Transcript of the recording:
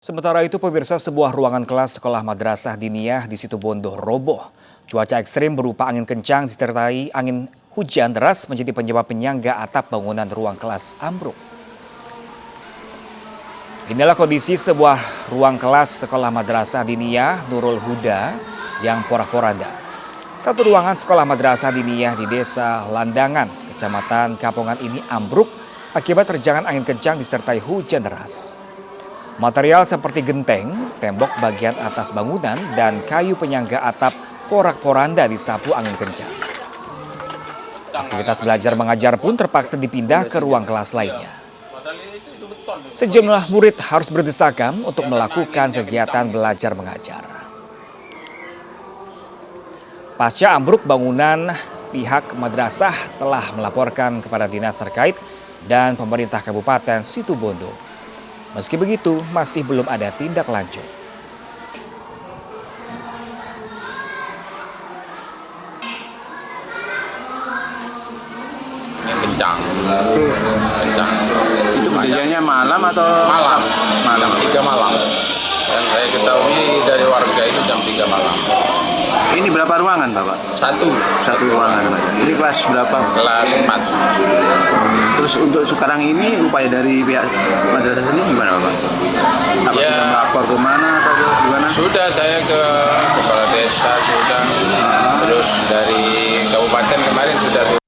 Sementara itu, pemirsa, sebuah ruangan kelas sekolah madrasah diniyah di Situbondo roboh. Cuaca ekstrim berupa angin kencang disertai angin hujan deras menjadi penyebab penyangga atap bangunan ruang kelas ambruk. Inilah kondisi sebuah ruang kelas sekolah madrasah diniyah Nurul Huda yang porak-poranda. Satu ruangan sekolah madrasah diniyah di Desa Landangan, Kecamatan Kapongan ini ambruk akibat terjangan angin kencang disertai hujan deras. Material seperti genteng, tembok bagian atas bangunan, dan kayu penyangga atap porak-poranda disapu angin kencang. Aktivitas belajar mengajar pun terpaksa dipindah ke ruang kelas lainnya. Sejumlah murid harus berdesakan untuk melakukan kegiatan belajar mengajar. Pasca ambruk bangunan, pihak madrasah telah melaporkan kepada dinas terkait dan pemerintah Kabupaten Situbondo. Meski begitu, masih belum ada tindak lanjut. Kencang. Itu kejadiannya malam atau malam? Malam 3 malam. Dan saya ketahui dari warga itu jam 3 malam. Ini berapa ruangan, Bapak? Satu ruangan. Ini kelas berapa? Kelas 4. Terus untuk sekarang ini upaya dari pihak madrasah sendiri gimana, Bapak? Apa Ya. sudah melapor ke mana atau gimana? Sudah saya ke